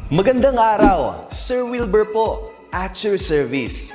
Magandang araw, Sir Wilbur po, at your service.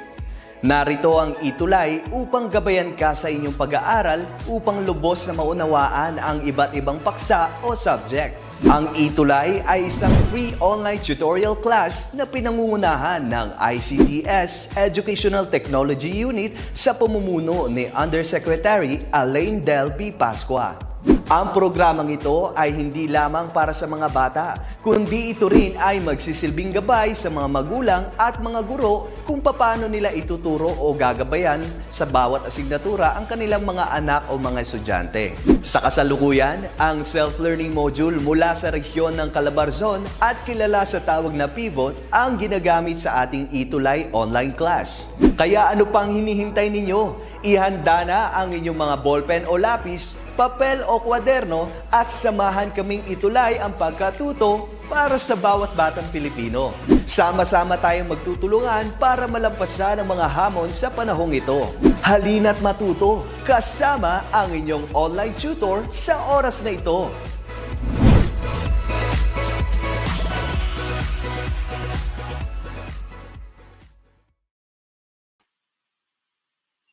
Narito ang ETUlay upang gabayan ka sa inyong pag-aaral upang lubos na maunawaan ang iba't ibang paksa o subject. Ang ETUlay ay isang free online tutorial class na pinangungunahan ng ICT's Educational Technology Unit sa pamumuno ni Undersecretary Elaine Del B. Pascua. Ang programang ito ay hindi lamang para sa mga bata, kundi ito rin ay magsisilbing gabay sa mga magulang at mga guro kung paano nila ituturo o gagabayan sa bawat asignatura ang kanilang mga anak o mga estudyante. Sa kasalukuyan, ang self-learning module mula sa rehiyon ng Calabarzon at kilala sa tawag na pivot ang ginagamit sa ating ETUlay online class. Kaya ano pang hinihintay ninyo? Ihanda na ang inyong mga ballpen o lapis, papel o kwaderno at samahan kaming itulay ang pagkatuto para sa bawat batang Pilipino. Sama-sama tayong magtutulungan para malampasan ang mga hamon sa panahong ito. Halina't matuto kasama ang inyong online tutor sa oras na ito.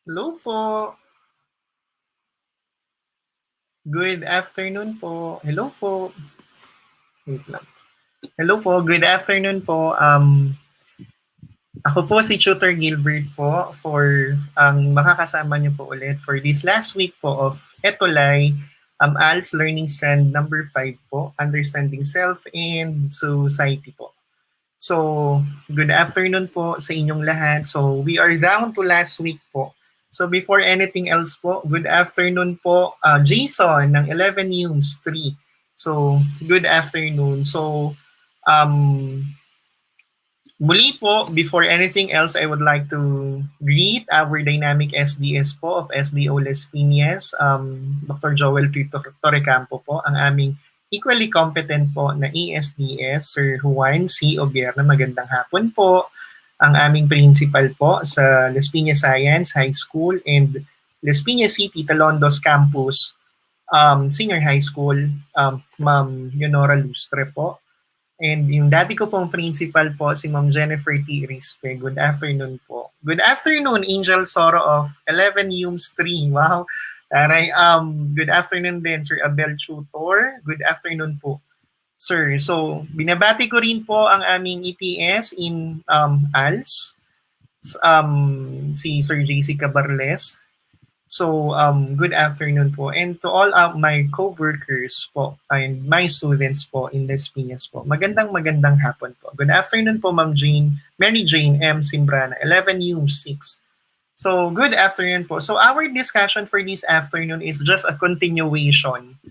Hello po. Good afternoon po. Hello po. Wait lang. Hello po. Good afternoon po. Ako po si Tutor Gilbert po for makakasama niyo po ulit for this last week po of ETUlay, ALS Learning Strand number 5 po, Understanding Self and Society po. So, good afternoon po sa inyong lahat. So, we are down to last week po. So before anything else po, good afternoon po, Jason ng 11 UMS 3. So good afternoon. So muli po, before anything else, I would like to greet our dynamic SDS po of SDO Les Piñas, Dr. Joel Torrecampo po, ang aming equally competent po na ESDS, Sir Juan C. Obierna. Magandang hapon po. Ang aming principal po sa Les Piñas Science High School and Les Piñas City Talondos Campus Senior High School, Ma'am Leonora Lustre po. And yung dati ko pong principal po, si Ma'am Jennifer T. Rispe. Good afternoon po. Good afternoon, Angel Soro of 11 UMS 3. Wow. Taray, good afternoon din, Sir Abel Tutor. Good afternoon po, Sir. So, binabati ko rin po ang aming ETS in ALS, si Sir JC Cabarles. So, good afternoon po. And to all my co-workers po and my students po in Les Piñas po, magandang hapon po. Good afternoon po, Ma'am Mary Jane M. Simbrana, 11 UMS 6. So, good afternoon po. So, our discussion for this afternoon is just a continuation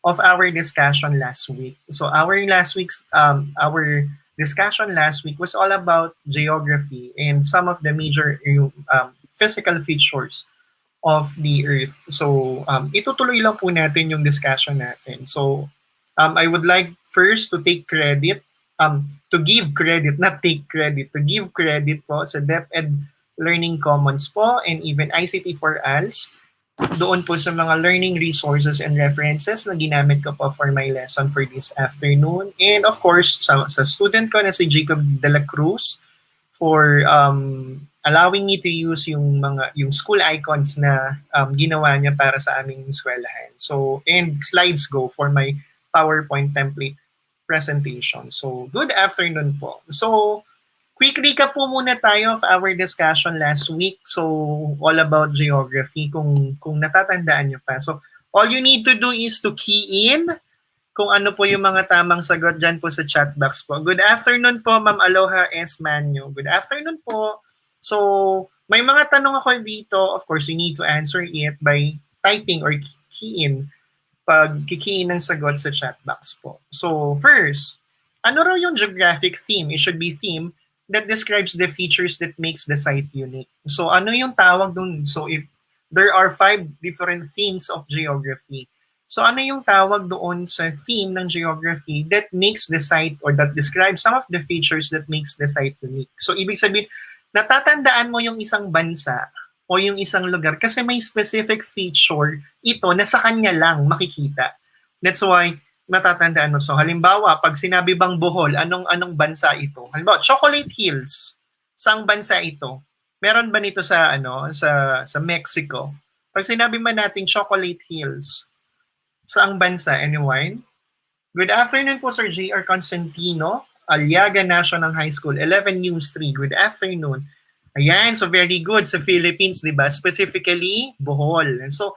of our discussion last week. So our discussion last week was all about geography and some of the major physical features of the Earth. So itutuloy lang po natin yung discussion natin. So I would like first to take credit, to give credit, not take credit, to give credit po sa DepEd Learning Commons po and even ICT for ALS. Doon po sa mga learning resources and references na ginamit ko po for my lesson for this afternoon. And of course, sa student ko na si Jacob De La Cruz for allowing me to use yung school icons na ginawa niya para sa aming eskwelahan. So, and slides go for my PowerPoint template presentation. So, good afternoon po. So, quick recap po muna tayo of our discussion last week. So, all about geography, kung natatandaan nyo pa. So, all you need to do is to key in kung ano po yung mga tamang sagot dyan po sa chat box po. Good afternoon po, Ma'am Aloha S. Manyo. Good afternoon po. So, may mga tanong ako dito. Of course, you need to answer it by typing or key in pag key in ng sagot sa chat box po. So, first, ano raw yung geographic theme? It should be theme that describes the features that makes the site unique. So ano yung tawag dun? So if there are 5 different themes of geography, so ano yung tawag doon sa theme ng geography that makes the site or that describes some of the features that makes the site unique? So ibig sabihin, natatandaan mo yung isang bansa o yung isang lugar kasi may specific feature ito na sa kanya lang makikita. That's why matatandaan mo. So halimbawa, pag sinabi bang Bohol, anong bansa ito? Halimbawa, Chocolate Hills. Saang bansa ito? Meron ba nito sa sa Mexico? Pag sinabi man natin Chocolate Hills, saang bansa? Anyone? Good afternoon po, Sir J.R. Constantino, Aliaga National High School, 11 News 3. Good afternoon. Ayan, so very good. Sa Philippines, di ba? Specifically, Bohol. And so,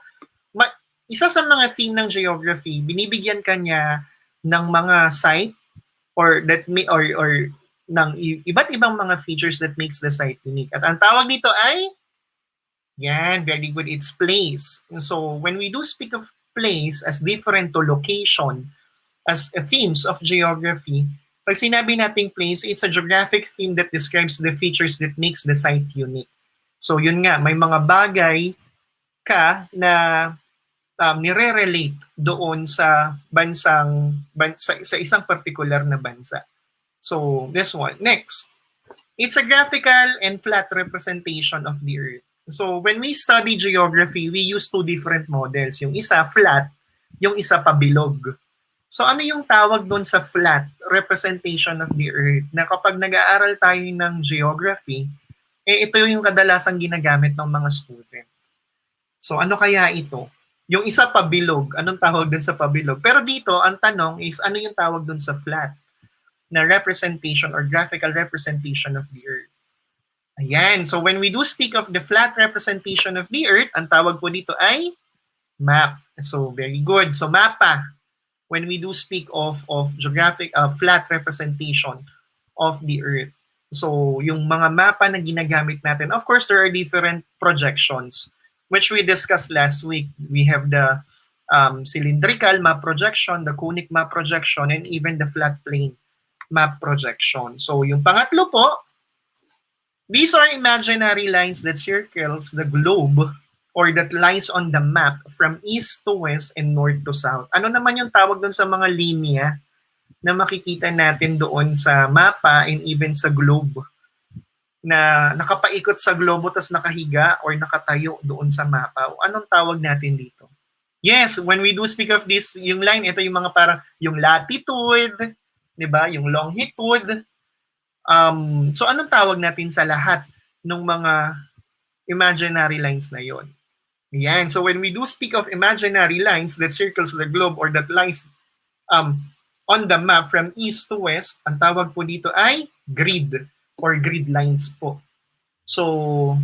isa sa mga theme ng geography, binibigyan kanya ng mga site or ng iba't ibang mga features that makes the site unique. At ang tawag dito ay, yan, very good, it's place. And so, when we do speak of place as different to location, as themes of geography, pag sinabi nating place, it's a geographic theme that describes the features that makes the site unique. So yun nga, may mga bagay ka na nire-relate doon sa sa isang particular na bansa. So this one. Next, it's a graphical and flat representation of the Earth. So when we study geography, we use two different models. Yung isa flat, yung isa pabilog. So ano yung tawag doon sa flat representation of the Earth? Na kapag nag-aaral tayo ng geography, ito yung kadalasang ginagamit ng mga student. So ano kaya ito? Yung isa pabilog, anong tawag doon sa pabilog? Pero dito, ang tanong is ano yung tawag doon sa flat na representation or graphical representation of the Earth? Ayan, so when we do speak of the flat representation of the Earth, ang tawag po dito ay map. So very good. So mapa. When we do speak of geographic flat representation of the Earth. So, yung mga mapa na ginagamit natin, of course, there are different projections, which we discussed last week. We have the cylindrical map projection, the conic map projection, and even the flat plane map projection. So, yung pangatlo po, these are imaginary lines that circles the globe or that lies on the map from east to west and north to south. Ano naman yung tawag doon sa mga linya na makikita natin doon sa mapa and even sa globe na nakapaikot sa globo tas nakahiga or nakatayo doon sa mapa? Anong tawag natin dito? Yes, when we do speak of this, yung line, ito yung mga parang yung latitude, di ba? Yung longitude. So anong tawag natin sa lahat ng mga imaginary lines na yon? Yan. So when we do speak of imaginary lines that circles the globe or that lies on the map from east to west, ang tawag po dito ay grid or grid lines po. So,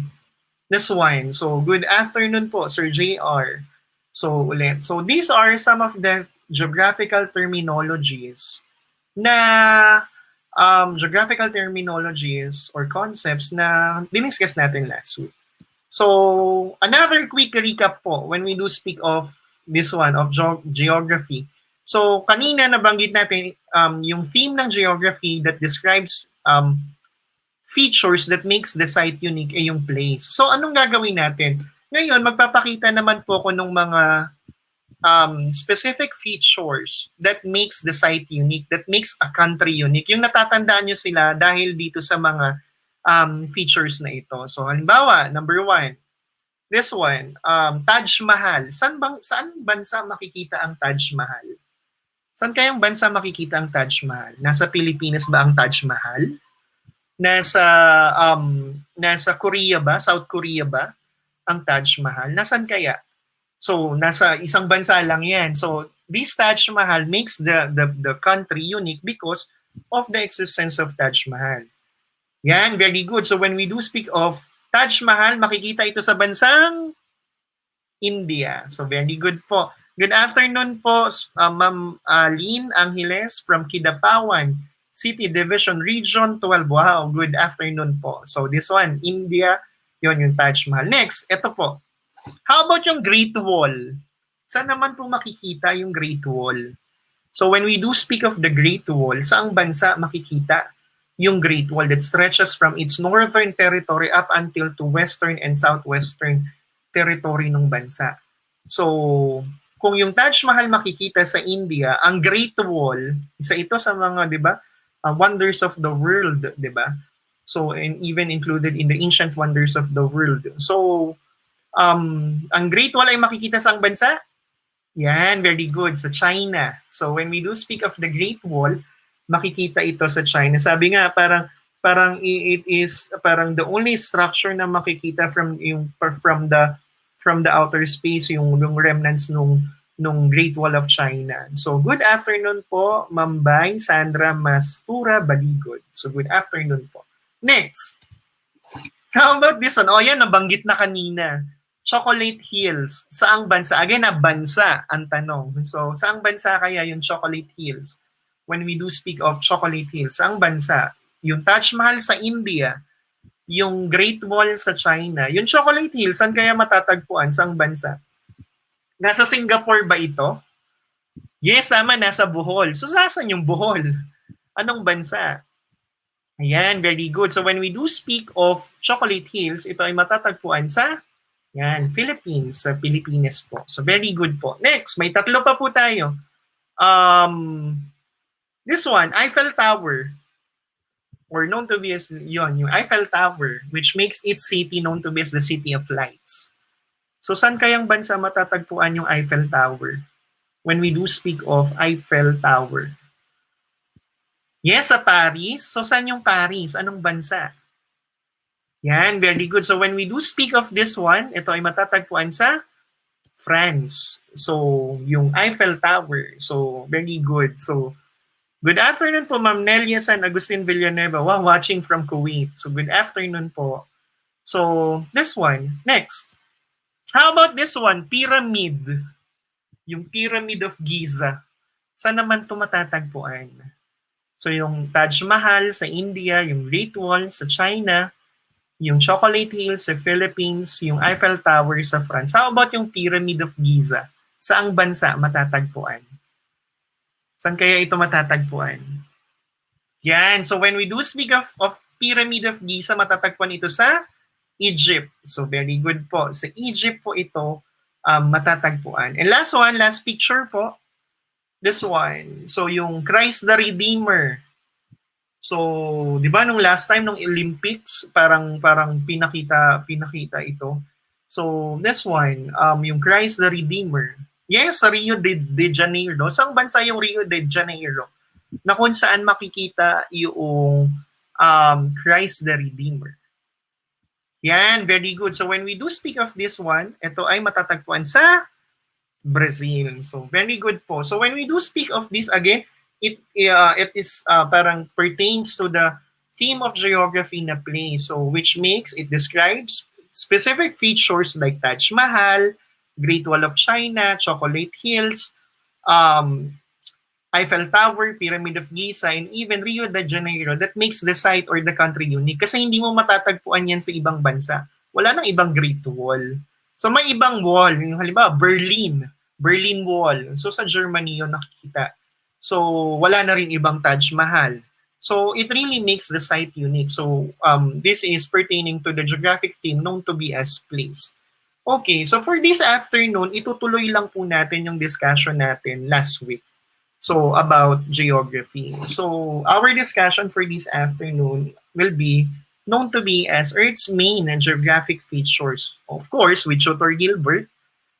this one. So, good afternoon po, Sir JR. So, ulit. So, these are some of the geographical terminologies or concepts na diniscuss natin last week. So, another quick recap po when we do speak of this one, of geography. So, kanina nabanggit natin yung theme ng geography that describes features that makes the site unique ay yung place. So, anong gagawin natin? Ngayon, magpapakita naman po ko ng mga specific features that makes the site unique, that makes a country unique. Yung natatandaan nyo sila dahil dito sa mga features na ito. So, halimbawa, number one, this one, Taj Mahal. Saan bansa makikita ang Taj Mahal? Saan kayang bansa makikita ang Taj Mahal? Nasa Pilipinas ba ang Taj Mahal? Nasa Korea ba? South Korea ba ang Taj Mahal? Nasaan kaya? So, nasa isang bansa lang yan. So, this Taj Mahal makes the country unique because of the existence of Taj Mahal. Yan, very good. So when we do speak of Taj Mahal, makikita ito sa bansang India. So very good po. Good afternoon po, Ma'am Lynn Angeles from Kidapawan City Division Region 12. Wow, good afternoon po. So this one, India, yon yung Taj Mahal. Next, ito po. How about yung Great Wall? Saan naman po makikita yung Great Wall? So when we do speak of the Great Wall, saang bansa makikita yung Great Wall that stretches from its northern territory up until to western and southwestern territory ng bansa? So, kung yung Taj Mahal makikita sa India, ang Great Wall, isa ito sa mga, di ba, wonders of the world, di ba? So, and even included in the ancient wonders of the world. So, ang Great Wall ay makikita sa bansa? Yan, very good. Sa China. So when we do speak of the Great Wall, makikita ito sa China. Sabi nga, parang it is parang the only structure na makikita from the outer space, yung remnants nung Great Wall of China. So good afternoon po, Ma'am Bay, Sandra Mastura Baligod. So good afternoon po. Next. How about this one? Oh, yan, nabanggit na kanina. Chocolate Hills. Saang bansa? Again, na bansa ang tanong. So, saang bansa kaya yung Chocolate Hills? When we do speak of Chocolate Hills, saang bansa? Yung Taj Mahal sa India, yung Great Wall sa China, yung Chocolate Hills, saan kaya matatagpuan? Saang bansa? Nasa Singapore ba ito? Yes, tama, nasa Bohol. So, saan yung Bohol? Anong bansa? Ayan, very good. So, when we do speak of Chocolate Hills, ito ay matatagpuan sa Philippines, sa Pilipinas po. So, very good po. Next, may tatlo pa po tayo. This one, Eiffel Tower, or known to be as yung Eiffel Tower, which makes its city known to be as the City of Lights. So, saan kayang bansa matatagpuan yung Eiffel Tower? When we do speak of Eiffel Tower. Yes, sa Paris. So, saan yung Paris? Anong bansa? Yan, very good. So when we do speak of this one, ito ay matatagpuan sa France. So, yung Eiffel Tower. So, very good. So, good afternoon po, Ma'am Nelia San Agustin Villanueva. Wow, watching from Kuwait. So, good afternoon po. So, this one. Next. How about this one? Pyramid. Yung Pyramid of Giza. Saan naman ito matatagpuan? So, yung Taj Mahal sa India, yung Great Wall sa China, yung Chocolate Hills sa Philippines, yung Eiffel Tower sa France. How about yung Pyramid of Giza? Saang bansa matatagpuan? Saan kaya ito matatagpuan? Yan. So when we do speak of Pyramid of Giza, matatagpuan ito sa Egypt. So very good po. Sa Egypt po ito matatagpuan. And last one, last picture po. This one. So yung Christ the Redeemer. So, 'di ba nung last time nung Olympics, parang pinakita ito. So, this one, yung Christ the Redeemer. Yes, sa Rio de Janeiro. Saang bansa yung Rio de Janeiro? Na kung saan makikita yung Christ the Redeemer. Yan, very good. So, when we do speak of this one, ito ay matatagpuan sa Brazil. So, very good po. So, when we do speak of this again, it is parang pertains to the theme of geography na play. So which makes it describes specific features like Taj Mahal, Great Wall of China, Chocolate Hills, Eiffel Tower, Pyramid of Giza, and even Rio de Janeiro that makes the site or the country unique. Kasi hindi mo matatagpuan yan sa ibang bansa. Wala nang ibang Great Wall. So may ibang wall. Yung halimbawa, Berlin Wall. So sa Germany yun nakikita. So, wala na rin ibang Taj Mahal. So, it really makes the site unique. So, this is pertaining to the geographic theme known to be as place. Okay, so for this afternoon, itutuloy lang po natin yung discussion natin last week. So, about geography. So, our discussion for this afternoon will be known to be as Earth's main geographic features. Of course, with Tutor Gilbert.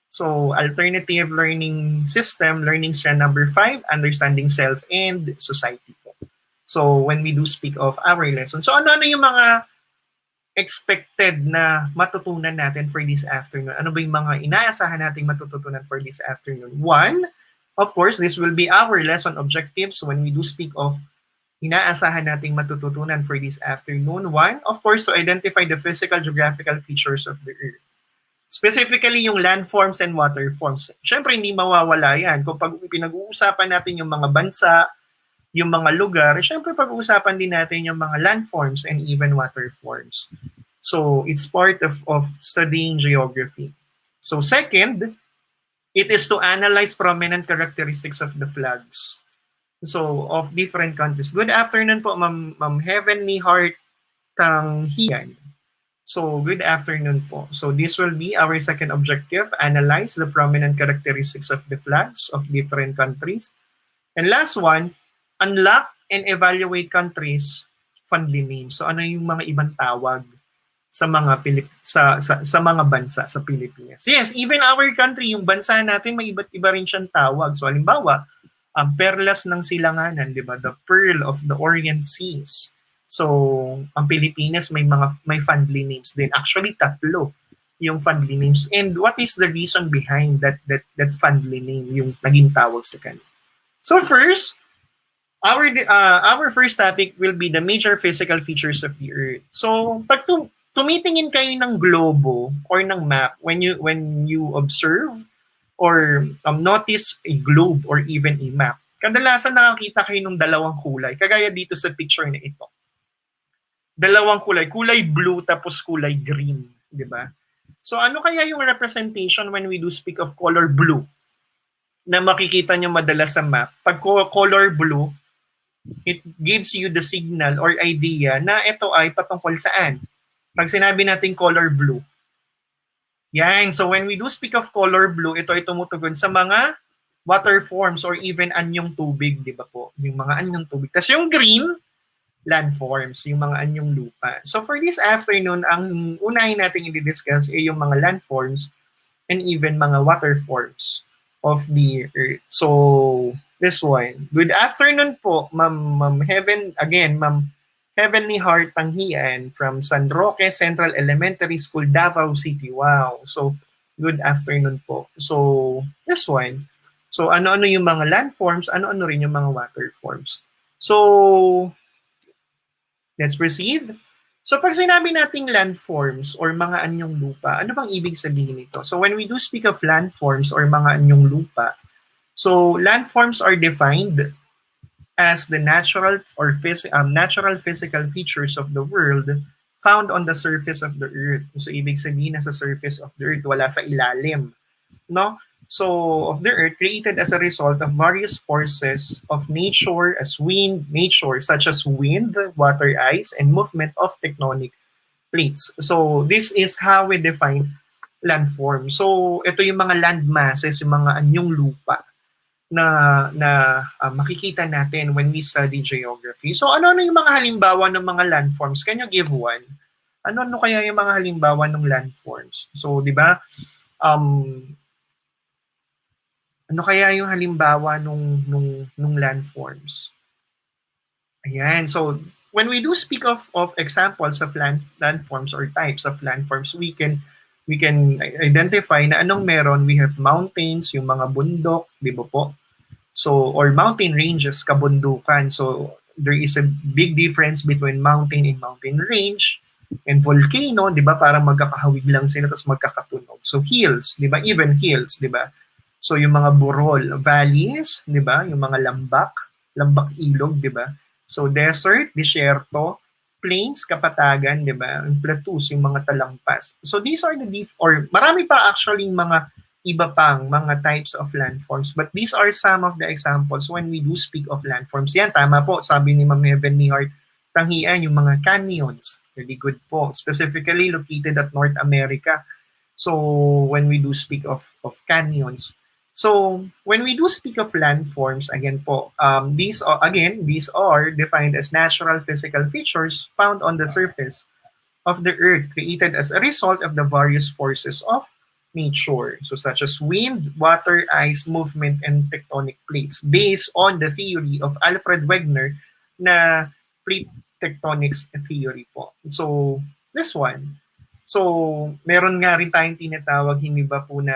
So, alternative learning system, learning strand number 5, understanding self and society po. So, when we do speak of our lesson. So, ano yung mga expected na matutunan natin for this afternoon? Ano ba yung mga inaasahan nating matututunan for this afternoon? One, of course, this will be our lesson objectives when we do speak of inaasahan nating matututunan for this afternoon. One, of course, to identify the physical geographical features of the Earth. Specifically, yung landforms and waterforms. Siyempre, hindi mawawala yan. Kung pinag-uusapan natin yung mga bansa, yung mga lugar, siyempre pag-uusapan din natin yung mga landforms and even waterforms. So, it's part of studying geography. So, second, it is to analyze prominent characteristics of the flags. So, of different countries. Good afternoon po, Ma'am Heavenly Heart Tanghian. So, good afternoon po. So, this will be our second objective, analyze the prominent characteristics of the flags of different countries. And last one, unlock and evaluate countries' fondly names. So, ano yung mga ibang tawag sa mga sa mga bansa sa Pilipinas. Yes, even our country, yung bansa natin may iba't iba rin siyang tawag. So halimbawa, ang perlas ng silanganan, 'di ba? The Pearl of the Orient Seas. So, ang Pilipinas may family names din. Actually, tatlo yung family names. And what is the reason behind that family name yung naging tawag sa kanila? So first, our first topic will be the major physical features of the Earth. So, pag tumitingin kayo ng globo or ng map when you observe or notice a globe or even a map, kadalasan nakakita kayo ng dalawang kulay. Kagaya dito sa picture na ito. Dalawang kulay blue tapos kulay green, di ba? So ano kaya yung representation when we do speak of color blue na makikita nyo madalas sa map? Pag color blue, it gives you the signal or idea na ito ay patungkol saan. Pag sinabi natin color blue, yan. So when we do speak of color blue, ito ay tumutugon sa mga water forms or even anyong tubig, di ba po? Yung mga anyong tubig. Kasi yung green, landforms, yung mga anyong lupa. So for this afternoon, ang unahin natin i-discuss ay yung mga landforms and even mga water forms of the Earth. So this one. Good afternoon po, Ma'am Heavenly Heart Tanghian from San Roque Central Elementary School, Davao City. Wow. So good afternoon po. So this one. So ano-ano yung mga landforms, ano-ano rin yung mga water forms. So let's proceed. So pag sinabi nating landforms or mga anyong lupa, ano bang ibig sabihin nito? So when we do speak of landforms or mga anyong lupa, so landforms are defined as the natural physical features of the world found on the surface of the Earth. So ibig sabihin na sa surface of the Earth, wala sa ilalim, no? So of the Earth created as a result of various forces of nature such as wind, water, ice, and movement of tectonic plates. So this is how we define landform. So ito yung mga land masses, yung mga anyong lupa na makikita natin when we study geography. So ano yung mga halimbawa ng mga landforms? Can you give one? Ano kaya yung mga halimbawa ng landforms? So, di ba? Ano kaya yung halimbawa nung landforms? Ayan. So, when we do speak of examples of landforms or types of landforms, we can identify na anong meron. We have mountains, yung mga bundok, di ba po? So, or mountain ranges, kabundukan. So, there is a big difference between mountain and mountain range and volcano, di ba? Parang magkakahawig lang sila tapos magkakatunog. So, hills, di ba? Even hills, di ba? So, yung mga burol, valleys, di ba? Yung mga lambak ilog, di ba? So, desert, disyerto, plains, kapatagan, di ba? Plateaus, yung mga talampas. So, these are marami pa actually mga iba pang mga types of landforms. But these are some of the examples when we do speak of landforms. Yan, tama po. Sabi ni Ma'am Heavenly Heart Tanghian, yung mga canyons. Really good po. Specifically located at North America. So, when we do speak of canyons. So, when we do speak of landforms, again po, these are defined as natural physical features found on the surface of the Earth created as a result of the various forces of nature, so such as wind, water, ice, movement, and tectonic plates, based on the theory of Alfred Wegener na plate tectonics theory po. So, this one. So, meron nga rin tayong tinatawag, hindi ba po na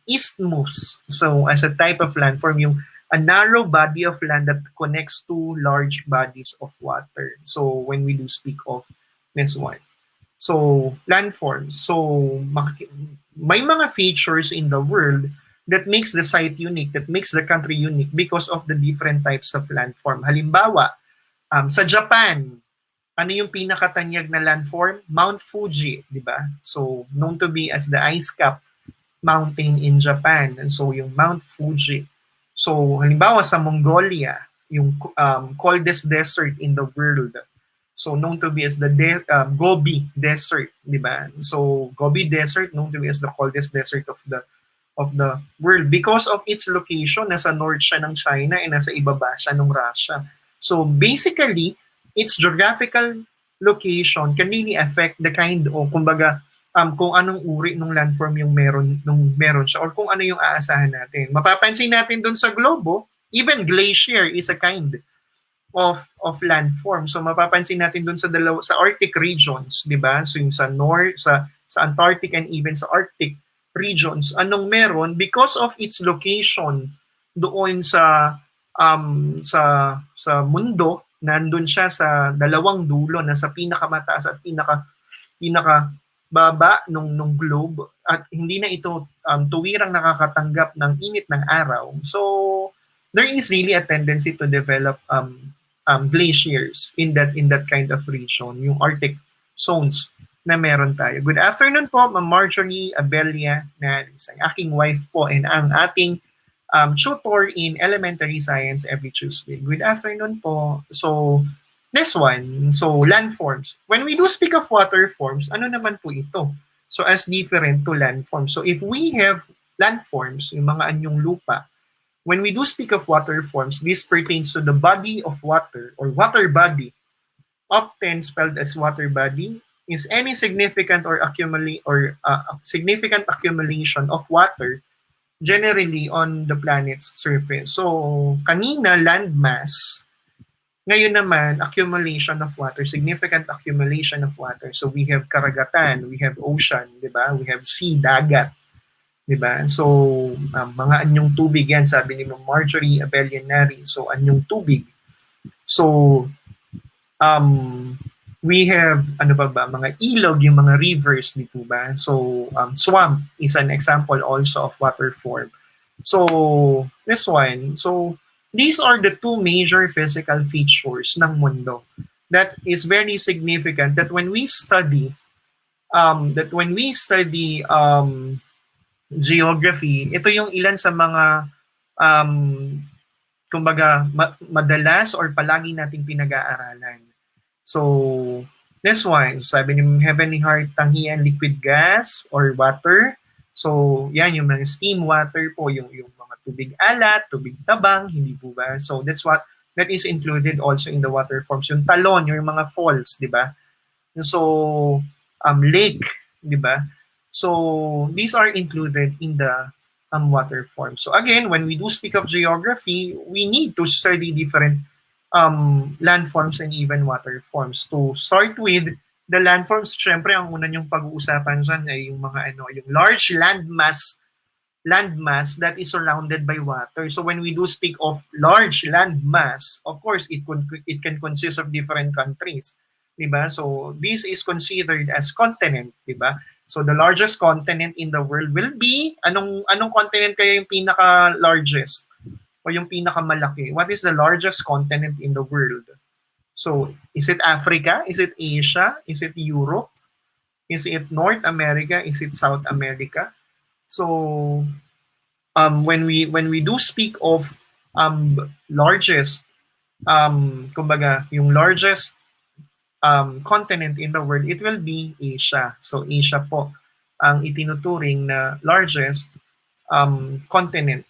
isthmus. So, as a type of landform, yung a narrow body of land that connects two large bodies of water. So, when we do speak of this one. So, landforms. So, may mga features in the world that makes the site unique, that makes the country unique because of the different types of landform. Halimbawa, sa Japan, ano yung pinakatanyag na landform? Mount Fuji, di ba? So, known to be as the ice cap mountain in Japan. And so, yung Mount Fuji. So, halimbawa sa Mongolia, yung coldest desert in the world. So, known to be as the Gobi Desert, di ba? So, Gobi Desert known to be as the coldest desert of the world because of its location. Nasa north siya ng China and nasa ibaba siya ng Russia. So, basically, its geographical location can really affect the kind o kumbaga kung anong uri ng landform yung meron siya or kung ano yung aasahan natin. Mapapansin natin doon sa globo, even glacier is a kind of landform. So mapapansin natin doon sa Arctic regions, 'di ba? So yung sa North, sa Antarctic and even sa Arctic regions, anong meron because of its location doon sa mundo, nandun siya sa dalawang dulo na sa pinakamataas at pinaka baba nung globe at hindi na ito tuwirang nakakatanggap ng init ng araw. So there is really a tendency to develop glaciers in that kind of region, yung Arctic zones na meron tayo. Good afternoon po, Ma'am Marjorie Abelia Naris, ang aking wife po and ang ating tutor in elementary science every Tuesday. Good afternoon po. So, this one, so landforms. When we do speak of waterforms, ano naman po ito? So, as different to landforms. So, if we have landforms, yung mga anyong lupa, when we do speak of waterforms, this pertains to the body of water or water body, often spelled as water body, is any significant or significant accumulation of water generally on the planet's surface. So, kanina landmass, ngayon naman accumulation of water, significant accumulation of water. So, we have karagatan, we have ocean, di ba? We have sea, dagat. Diba? So, mga anyong tubig yan, sabi ni Marjorie Abellanari. So, anyong tubig. So, we have, ano ba, mga ilog, yung mga rivers, di po ba? So, swamp is an example also of water form. So, this one. So, these are the two major physical features ng mundo that is very significant that when we study geography, ito yung ilan sa mga kumbaga madalas or palagi nating pinag-aaralan. So, this one, sabi ni Heavenly Heart, tanghian liquid gas or water. So, yan yung mga steam water po, yung mga tubig alat, tubig tabang, hindi po ba? So, that is included also in the water forms. Yung talon, yung mga falls, di ba? So, lake, di ba? So, these are included in the water form. So again, when we do speak of geography, we need to study different landforms and even water forms. To start with, the landforms, syempre, ang una yung pag-uusapan dyan ay yung mga yung large landmass that is surrounded by water. So when we do speak of large landmass, of course, it can consist of different countries. Diba? So this is considered as continent, diba? So the largest continent in the world will be, anong continent kaya yung pinaka-largest o yung pinaka-malaki? What is the largest continent in the world? So is it Africa? Is it Asia? Is it Europe? Is it North America? Is it South America? So when we do speak of largest, kumbaga yung largest continent in the world, it will be Asia. So Asia po ang itinuturing na largest continent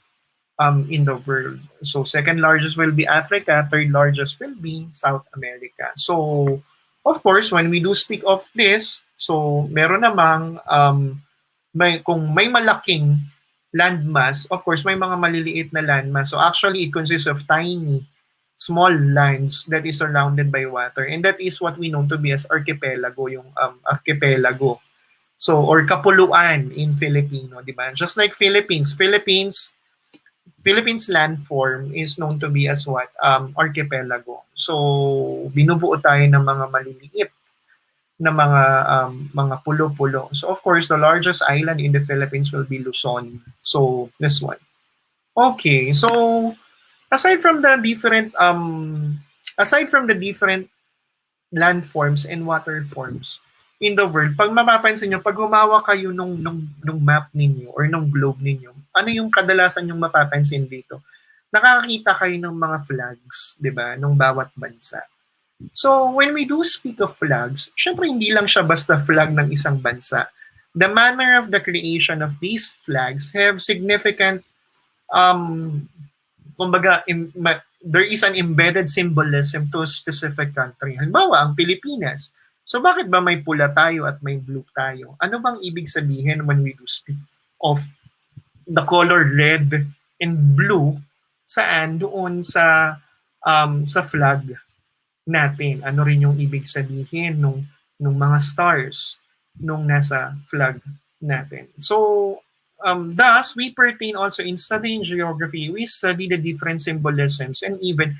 in the world. So second largest will be Africa, third largest will be South America. So of course, when we do speak of this, so meron namang kung may malaking landmass, of course may mga maliliit na landmass. So actually it consists of tiny small lands that is surrounded by water, and that is what we know to be as archipelago, yung archipelago. So, or kapuluan in Filipino, di ba? Just like Philippines landform is known to be as what? Archipelago. So, binubuo tayo ng mga maliliit na mga pulo-pulo. So, of course, the largest island in the Philippines will be Luzon. So, this one. Okay, so aside from the different landforms and water forms in the world, pag mapapansin nyo, pag humawa kayo nung map ninyo or nung globe ninyo, ano yung kadalasan yung mapapansin dito? Nakakita kayo ng mga flags, di ba, nung bawat bansa. So, when we do speak of flags, syempre hindi lang siya basta flag ng isang bansa. The manner of the creation of these flags have significant kumbaga, there is an embedded symbolism to a specific country. Halimbawa, ang Pilipinas. So bakit ba may pula tayo at may blue tayo? Ano bang ibig sabihin when we do speak of the color red and blue saan doon sa flag natin? Ano rin yung ibig sabihin nung mga stars nung nasa flag natin? So thus, we pertain also in studying geography, we study the different symbolisms and even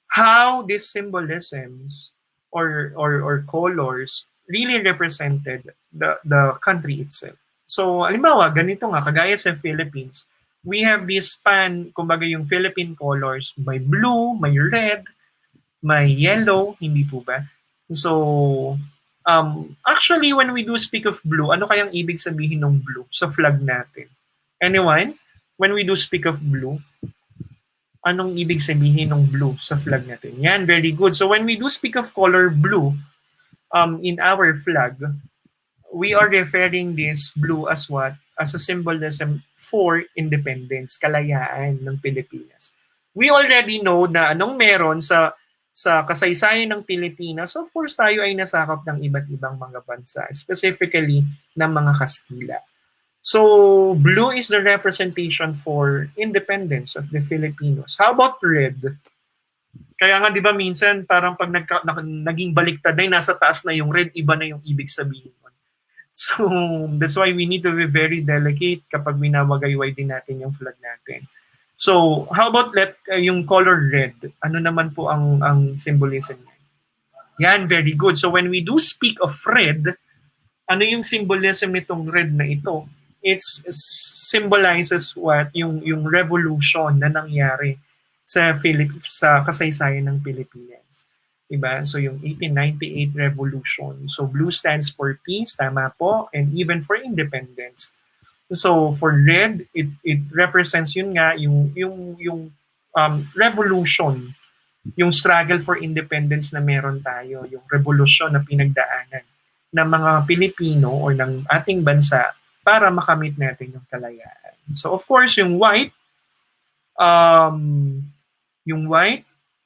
how these symbolisms or colors really represented the country itself. So, halimbawa, ganito nga, kagaya sa Philippines, we have this kumbaga yung Philippine colors, may blue, may red, may yellow, hindi po ba? So, actually, when we do speak of blue, ano kayang ibig sabihin ng blue sa flag natin? Anyone? When we do speak of blue, anong ibig sabihin ng blue sa flag natin? Yan, very good. So when we do speak of color blue in our flag, we are referring this blue as what? As a symbolism for independence, kalayaan ng Pilipinas. We already know na anong meron sa kasaysayan ng Pilipinas. Of course, tayo ay nasakop ng iba't ibang mga bansa, specifically ng mga Kastila. So, blue is the representation for independence of the Filipinos. How about red? Kaya nga, di ba, minsan, parang pag naging baliktad na nasa taas na yung red, iba na yung ibig sabihin. So, that's why we need to be very delicate kapag minamagayway din natin yung flag natin. So, how about yung color red? Ano naman po ang symbolism niya? Yan, very good. So, when we do speak of red, ano yung symbolism nitong red na ito? It symbolizes what? Yung revolution na nangyari sa kasaysayan ng Pilipinas. Diba? So yung 1898 revolution. So blue stands for peace, tama po, and even for independence. So for red, it represents yun nga yung revolution, yung struggle for independence na meron tayo, yung revolution na pinagdaanan ng mga Pilipino o ng ating bansa para makamit natin yung kalayaan. So of course, yung white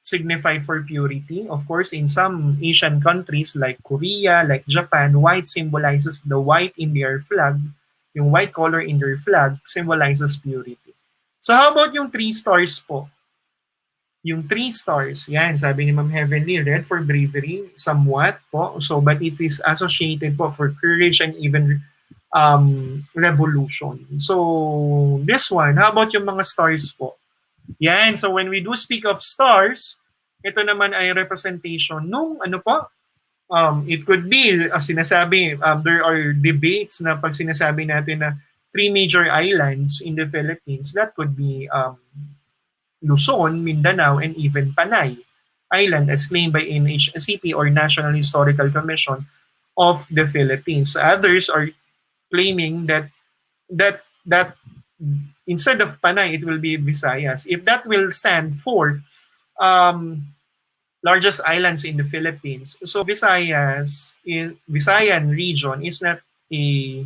signified for purity. Of course, in some Asian countries like Korea, like Japan, white symbolizes the white in their flag. Yung white color in their flag symbolizes purity. So how about yung 3 stars po? Yung 3 stars, yan, sabi ni Ma'am Heavenly, red for bravery, somewhat po. So, but it is associated po for courage and even revolution. So, this one, how about yung mga stars po? Yan, so when we do speak of stars, ito naman ay representation nung ano po? It could be, sinasabi, there are debates na pag sinasabi natin na 3 major islands in the Philippines, that could be Luzon, Mindanao, and even Panay Island as claimed by NHCP or National Historical Commission of the Philippines. Others are claiming that instead of Panay, it will be Visayas. If that will stand for largest islands in the Philippines, so Visayan region is not a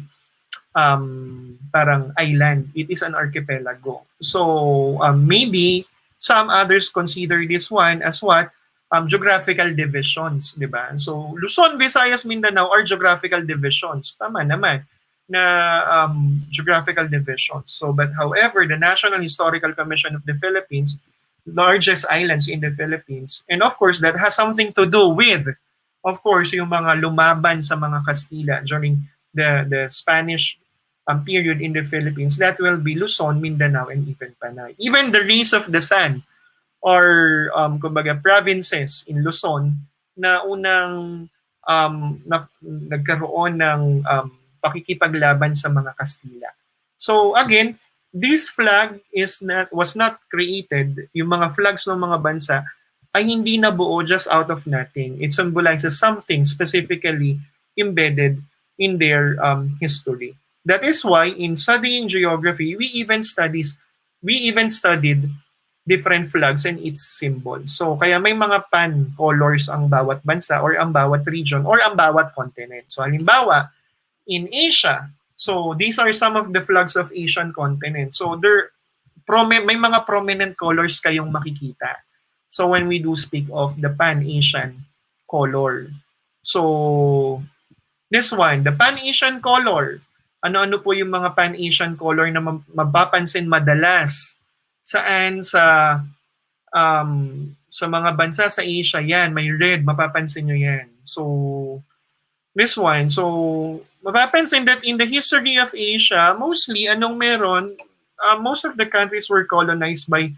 parang island. It is an archipelago. So maybe some others consider this one as what? Geographical divisions, di ba? So Luzon, Visayas, Mindanao are geographical divisions. Tama naman na geographical divisions. So but however, the National Historical Commission of the Philippines, largest islands in the Philippines, and of course that has something to do with, of course, yung mga lumaban sa mga Kastila during the Spanish period in the Philippines, that will be Luzon, Mindanao, and even Panay. Even the rays of the sun or kumbaga provinces in Luzon na unang nagkaroon ng pakikipaglaban sa mga Kastila. So again, this flag was not created, yung mga flags ng mga bansa ay hindi nabuo just out of nothing. It symbolizes something specifically embedded in their history. That is why in studying geography, we even studied different flags and its symbols. So kaya may mga colors ang bawat bansa or ang bawat region or ang bawat continent. So halimbawa, in Asia, so these are some of the flags of Asian continent. So may mga prominent colors kayong makikita. So when we do speak of the Pan-Asian color. So this one, the Pan-Asian color. Ano-ano po yung mga Pan-Asian color na mapapansin madalas? Saan? Sa mga bansa sa Asia, yan, may red, mapapansin nyo yan. So, this one, so, mapapansin that in the history of Asia, mostly, anong meron, most of the countries were colonized by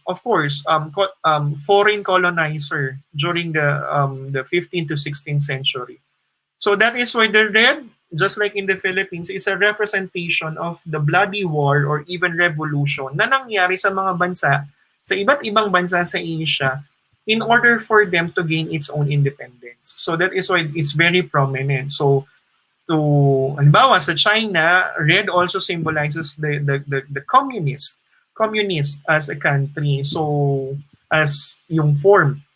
of course, foreign colonizer during the 15th to 16th century. So that is why the red, just like in the Philippines, is a representation of the bloody war or even revolution na nangyari sa mga bansa, sa iba't ibang bansa sa Asia, in order for them to gain its own independence. So that is why it's very prominent. So halimbawa sa China, red also symbolizes the communist as a country. So as yung form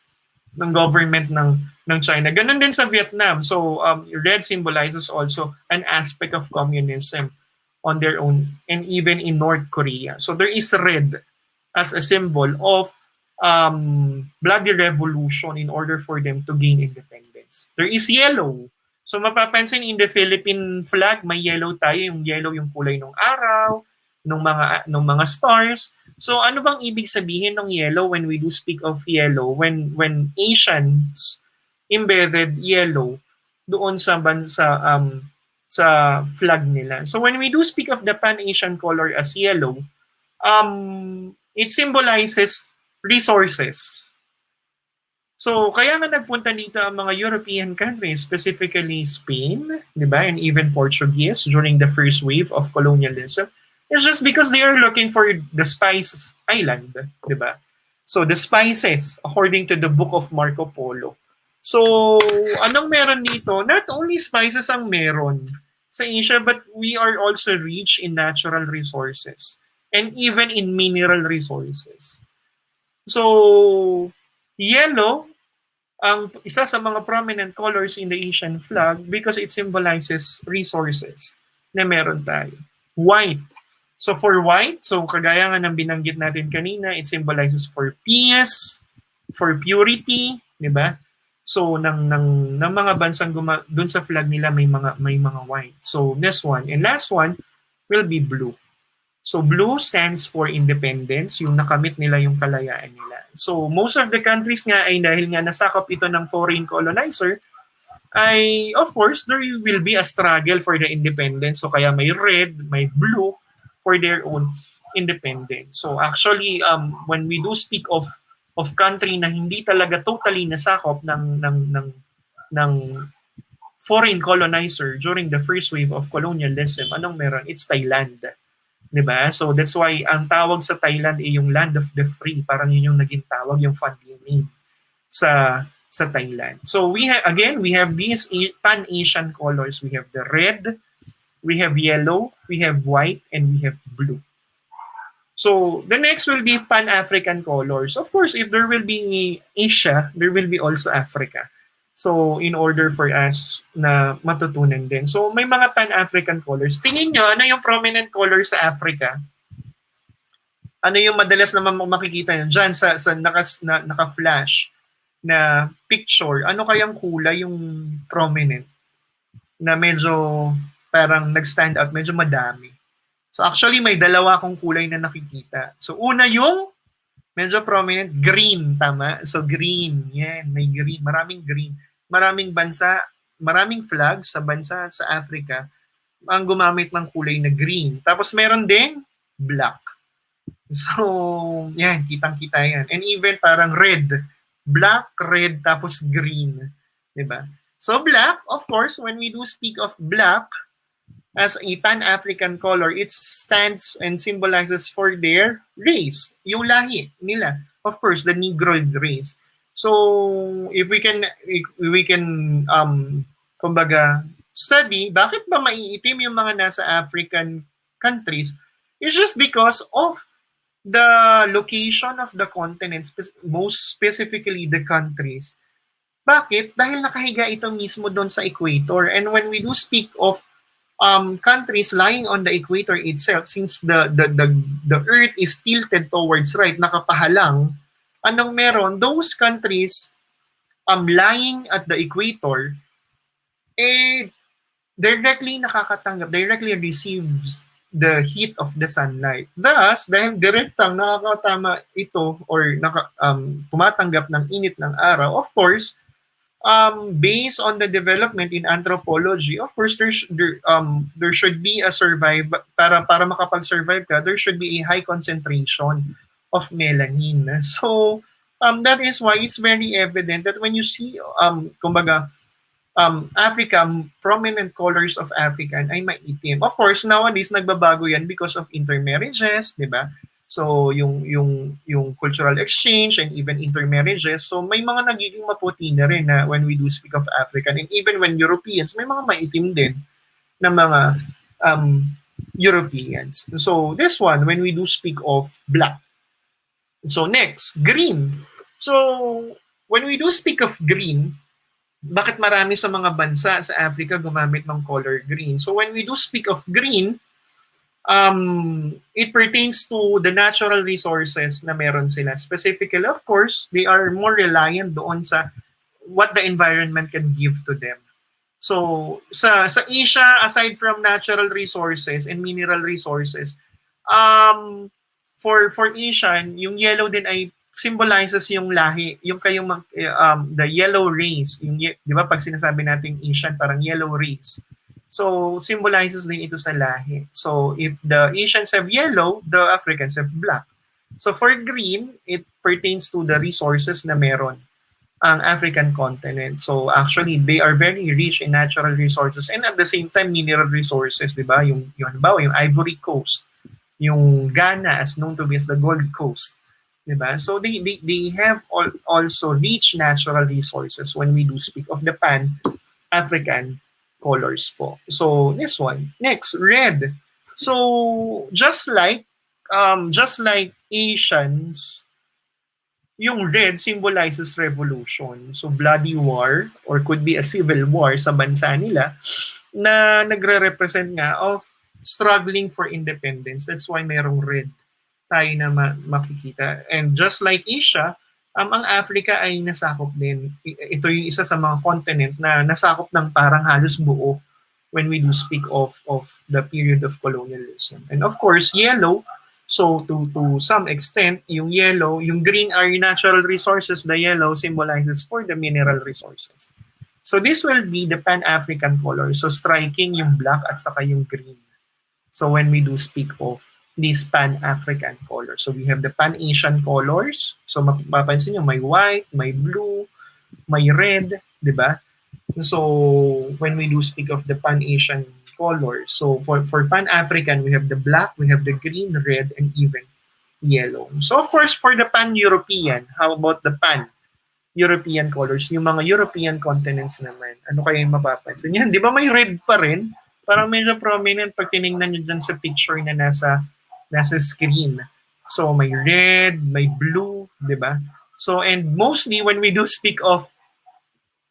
ng government ng China. Ganun din sa Vietnam. So red symbolizes also an aspect of communism on their own, and even in North Korea. So there is red as a symbol of bloody revolution in order for them to gain independence. There is yellow. So mapapansin in the Philippine flag, may yellow tayo. Yung yellow yung kulay ng araw, ng mga stars. So ano bang ibig sabihin ng yellow when we do speak of yellow? When Asians embedded yellow doon sa sa flag nila. So when we do speak of the Pan-Asian color as yellow, it symbolizes resources. So kaya nga nagpunta dito ang mga European countries, specifically Spain, di ba, and even Portuguese during the first wave of colonialism. It's just because they are looking for the Spice Island, di ba? So the spices, according to the book of Marco Polo. So anong meron dito? Not only spices ang meron sa Asia, but we are also rich in natural resources and even in mineral resources. So yellow, ang isa sa mga prominent colors in the Asian flag because it symbolizes resources na meron tayo. White. So for white, so kagaya nga ng binanggit natin kanina, it symbolizes for peace, for purity, di ba? So ng mga bansang dun sa flag nila may mga white. So this one and last one will be blue. So blue stands for independence, yung nakamit nila yung kalayaan nila. So most of the countries nga ay dahil nga nasakop ito ng foreign colonizer, ay of course there will be a struggle for the independence. So kaya may red, may blue for their own independence. So actually when we do speak of country na hindi talaga totally nasakop ng foreign colonizer during the first wave of colonialism, anong meron? It's Thailand. Diba? So that's why ang tawag sa Thailand ay yung land of the free. Parang yun yung naging tawag, yung family name sa Thailand. So we have these Pan-Asian colors. We have the red, we have yellow, we have white, and we have blue. So the next will be Pan-African colors. Of course, if there will be Asia, there will be also Africa. So in order for us na matutunan din. So may mga Pan-African colors. Tingin nyo, ano yung prominent color sa Africa? Ano yung madalas na makikita nyo? Diyan sa naka-flash na picture, ano kayang kulay yung prominent na medyo parang nag-stand out, medyo madami. So actually may dalawa akong kulay na nakikita. So una yung medyo prominent, green, tama? So green, yan, may green, maraming green. Maraming bansa, maraming flags sa bansa sa Africa ang gumamit ng kulay na green. Tapos meron din black. So, yan, kitang-kita yan. And even parang red. Black, red, tapos green. Diba? So black, of course, when we do speak of black, as a Pan-African color, it stands and symbolizes for their race, yung lahi nila. Of course, the Negroid race. So, if we can kumbaga, study, bakit ba maiitim yung mga nasa African countries? It's just because of the location of the continents, most specifically the countries. Bakit? Dahil nakahiga ito mismo doon sa equator. And when we do speak of countries lying on the equator itself, since the Earth is tilted towards right, nakapahalang, anong meron? Those countries lying at the equator, directly receives the heat of the sunlight. Thus, dahil direktang nakakatama ito or tumatanggap ng init ng araw, of course, based on the development in anthropology, of course, there should be a para makapag-survive ka, there should be a high concentration of melanin. So, that is why it's very evident that when you see, kumbaga, Africa, prominent colors of African ay maitim. Of course, nowadays nagbabago yan because of intermarriages, di ba? So, yung cultural exchange and even intermarriages. So, may mga nagiging maputi na rin na when we do speak of African. And even when Europeans, may mga maitim din na mga Europeans. So, this one, when we do speak of black. So, next, green. So, when we do speak of green, bakit marami sa mga bansa sa Africa gumamit ng color green? So when we do speak of green, it pertains to the natural resources na meron sila. Specifically, of course, they are more reliant doon sa what the environment can give to them. So sa Asia, aside from natural resources and mineral resources, for Asian, yung yellow din ay symbolizes yung lahi, yung kayong the yellow race, yung 'di ba pag sinasabi nating Asian parang yellow race. So symbolizes din ito sa lahi. So if the Asians have yellow, the Africans have black. So for green, it pertains to the resources na meron ang African continent. So actually they are very rich in natural resources and at the same time mineral resources, 'di ba? Yung halimbawa yung Ivory Coast, yung Ghana as known to be as the Gold Coast. Diba? So they have also rich natural resources when we do speak of the Pan-African colors po. So this one. Next, red. So just like Asians, yung red symbolizes revolution. So bloody war or could be a civil war sa bansa nila na nagre-represent nga of struggling for independence. That's why merong red tayo na makikita. And just like Asia, ang Africa ay nasakop din. Ito yung isa sa mga continent na nasakop ng parang halos buo when we do speak of the period of colonialism. And of course, yellow, so to some extent, yung yellow, yung green are natural resources, the yellow symbolizes for the mineral resources. So this will be the Pan-African color. So striking yung black at saka yung green. So when we do speak of these Pan-African colors. So we have the Pan-Asian colors. So mapapansin nyo, may white, may blue, may red, di ba? So when we do speak of the Pan-Asian colors, so for Pan-African, we have the black, we have the green, red, and even yellow. So of course, for the Pan-European, how about the Pan-European colors? Yung mga European continents naman, ano kaya yung mapapansin? Yan, di ba may red pa rin? Parang medyo prominent pag tinignan nyo dyan sa picture na nasa screen. So may red, may blue, 'di ba? So and mostly when we do speak of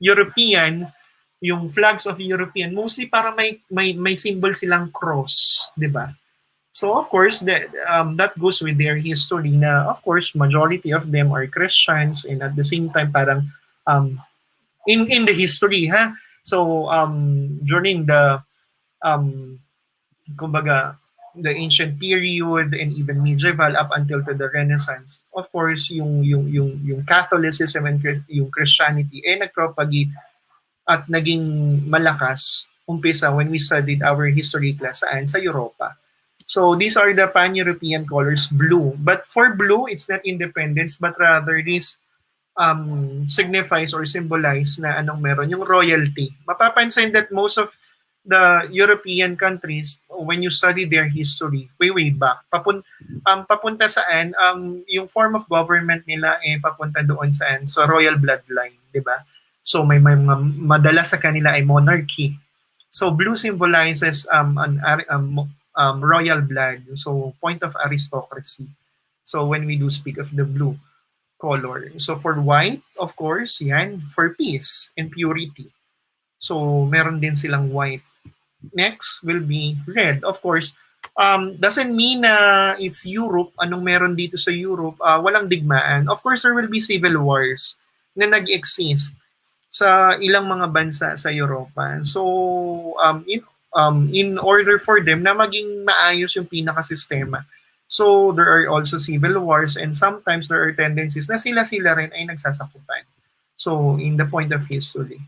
European, yung flags of European, mostly para may symbol silang cross, 'di ba? So of course that goes with their history na of course majority of them are Christians and at the same time parang in the history So during the kumbaga the ancient period and even medieval up until to the Renaissance, of course, yung Catholicism and yung Christianity nagpropagate at naging malakas umpisa when we studied our history class sa Europa. So these are the Pan-European colors, blue. But for blue, it's not independence, but rather this signifies or symbolize na anong meron, yung royalty. Mapapansin that most of the European countries, when you study their history, way back, papunta saan, yung form of government nila papunta doon saan, so royal bloodline, di ba? So may madala sa kanila ay monarchy. So blue symbolizes royal blood, so point of aristocracy. So when we do speak of the blue color. So for white, of course, yan, for peace and purity. So meron din silang white next will be red. Of course, doesn't mean na it's Europe, anong meron dito sa Europe, walang digmaan. Of course, there will be civil wars na nag-exist sa ilang mga bansa sa Europa. So, in order for them na maging maayos yung pinaka-sistema, so there are also civil wars and sometimes there are tendencies na sila-sila rin ay nagsasakupan. So, in the point of history.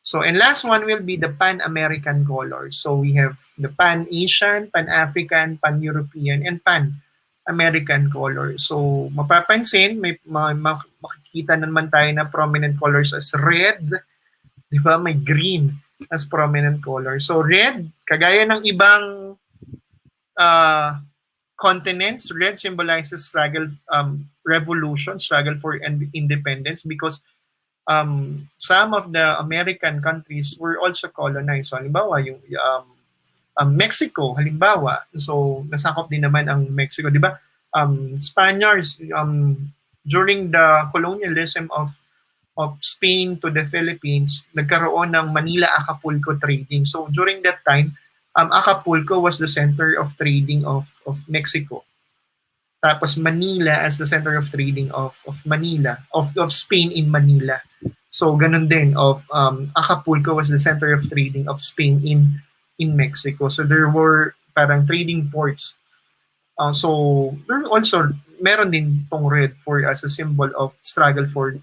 So, and last one will be the Pan-American colors. So, we have the Pan-Asian, Pan-African, Pan-European, and Pan-American colors. So, mapapansin, may makikita naman tayo na prominent colors as red, di ba? May green as prominent color. So, red, kagaya ng ibang continents, red symbolizes struggle, revolution, struggle for independence because some of the American countries were also colonized. So, halimbawa, yung Mexico, halimbawa. So, nasakop din naman ang Mexico. Di ba? Spaniards, during the colonialism of Spain to the Philippines, nagkaroon ng Manila-Acapulco trading. So, during that time, Acapulco was the center of trading of Mexico. Tapos Manila as the center of trading of Manila, of Spain in Manila. So ganun din of Acapulco was the center of trading of Spain in Mexico. So there were parang trading ports. So there also meron din tong red for as a symbol of struggle for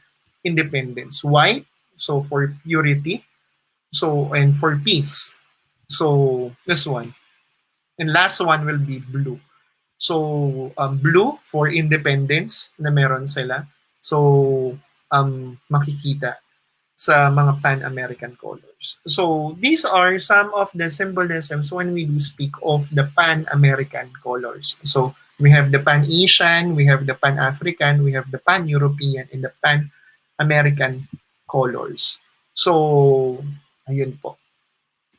independence. White, so for purity. So and for peace. So this one. And last one will be blue. So, blue for independence na meron sila. So, makikita sa mga Pan-American colors. So, these are some of the symbolisms when we do speak of the Pan-American colors. So, we have the Pan-Asian, we have the Pan-African, we have the Pan-European, and the Pan-American colors. So, ayun po.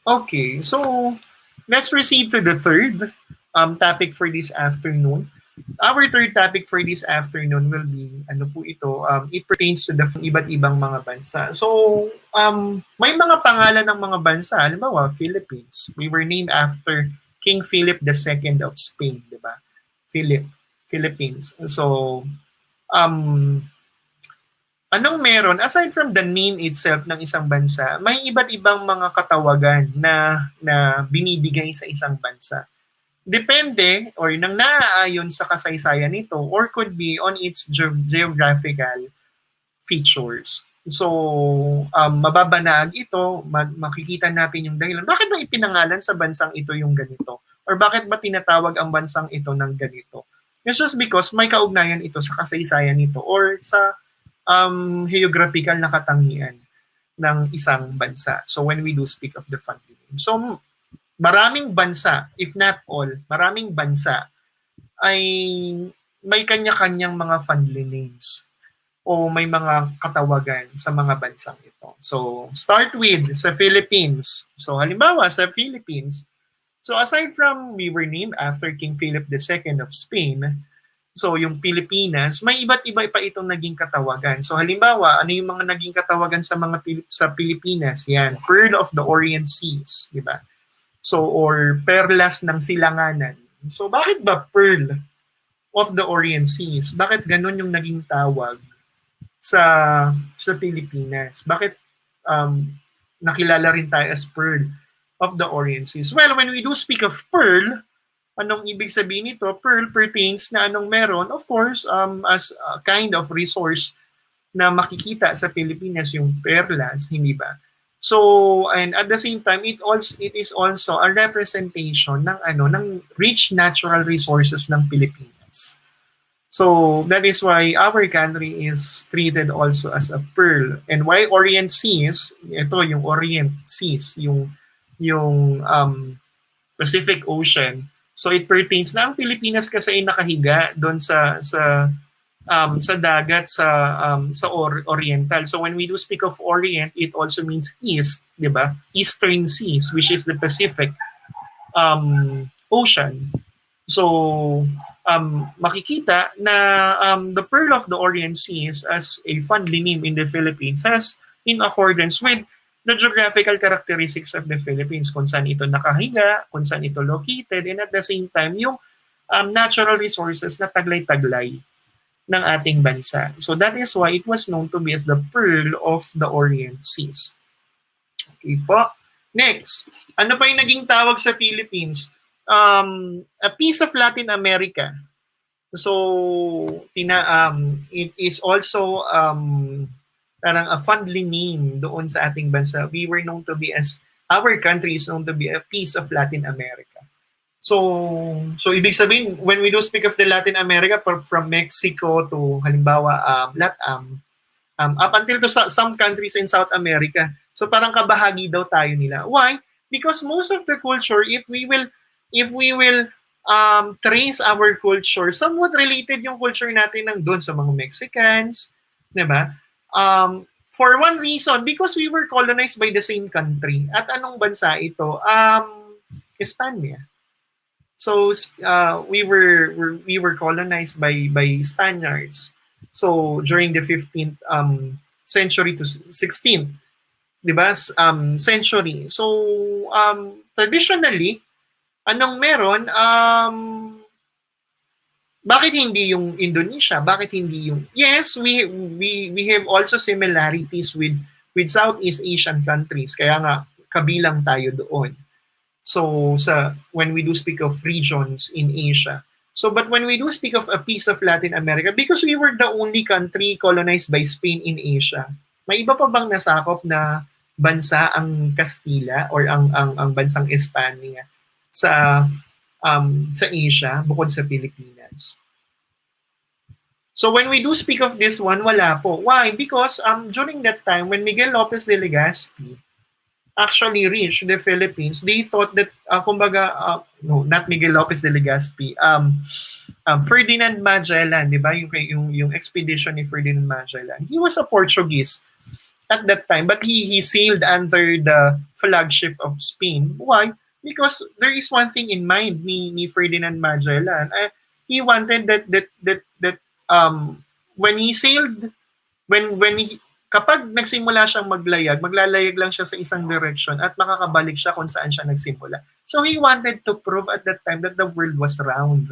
Okay, so let's proceed to the third topic for this afternoon. Our third topic for this afternoon will be, ano po ito, it pertains to the iba't ibang mga bansa. So, may mga pangalan ng mga bansa, halimbawa, Philippines. We were named after King Philip II of Spain, di ba? Philippines. So, anong meron? Aside from the name itself ng isang bansa, may iba't ibang mga katawagan na binibigay sa isang bansa. Depende or nang naaayon sa kasaysayan nito or could be on its geographical features. So, mababanag ito, makikita natin yung dahilan. Bakit ba ipinangalan sa bansang ito yung ganito? Or bakit ba tinatawag ang bansang ito ng ganito? It's just because may kaugnayan ito sa kasaysayan nito or sa geographical na katangian ng isang bansa. So, when we do speak of the family name. So, maraming bansa, if not all, maraming bansa ay may kanya-kanyang mga family names o may mga katawagan sa mga bansang ito. So, start with sa Philippines. So, halimbawa sa Philippines, so aside from we were named after King Philip II of Spain, so yung Pilipinas, may iba't iba pa itong naging katawagan. So, halimbawa, ano yung mga naging katawagan sa Pilipinas? Yan, Pearl of the Orient Seas, di ba? So, or perlas ng silanganan. So, bakit ba Pearl of the Orient Seas? Bakit ganun yung naging tawag sa Pilipinas? Bakit nakilala rin tayo as Pearl of the Orient Seas? Well, when we do speak of Pearl, anong ibig sabihin nito? Pearl pertains na anong meron? Of course, as a kind of resource na makikita sa Pilipinas yung perlas, hindi ba? So, and at the same time, it is also a representation ng rich natural resources ng Pilipinas. So, that is why our country is treated also as a pearl. And why Orient Seas? Ito yung Orient Seas, yung Pacific Ocean. So, it pertains na ang Pilipinas kasi ay nakahiga doon sa dagat sa oriental. So when we do speak of Orient, it also means east, di ba? Eastern Seas, which is the Pacific Ocean. So makikita na the Pearl of the Orient Seas as a family name in the Philippines has in accordance with the geographical characteristics of the Philippines, kung saan ito nakahiga, kung saan ito located, and at the same time, yung natural resources na taglay-taglay ng ating bansa. So that is why it was known to be as the Pearl of the Orient Seas. Okay po. Next, ano pa yung naging tawag sa Philippines? A piece of Latin America. So, it is also parang a fondly name doon sa ating bansa. We were known to be as, our country is known to be a piece of Latin America. So ibig sabihin, when we do speak of the Latin America, from Mexico to halimbawa LATAM, up until to some countries in South America, so parang kabahagi daw tayo nila. Why? Because most of the culture, if we will trace our culture, somewhat related yung culture natin ng doon sa mga Mexicans, di ba? For one reason, because we were colonized by the same country. At anong bansa ito? Espanya. So we were colonized by Spaniards. So during the 15th century to 16th, 'di ba? Century. So traditionally, anong meron? Bakit hindi yung Indonesia? Bakit hindi yung... Yes, we have also similarities with Southeast Asian countries. Kaya nga kabilang tayo doon. So when we do speak of regions in Asia. So but when we do speak of a piece of Latin America, because we were the only country colonized by Spain in Asia, may iba pa bang nasakop na bansa ang Kastila or ang bansang Espanya sa Asia bukod sa Pilipinas? So when we do speak of this one, wala po. Why? Because during that time when Miguel Lopez de Legazpi actually reached the Philippines, they thought that, no, not Miguel Lopez de Legazpi, Ferdinand Magellan, di ba? Yung expedition ni Ferdinand Magellan. He was a Portuguese at that time, but he sailed under the flagship of Spain. Why? Because there is one thing in mind ni Ferdinand Magellan. He wanted that when he sailed, kapag nagsimula siyang maglalayag lang siya sa isang direction at makakabalik siya kung saan siya nagsimula. So he wanted to prove at that time that the world was round.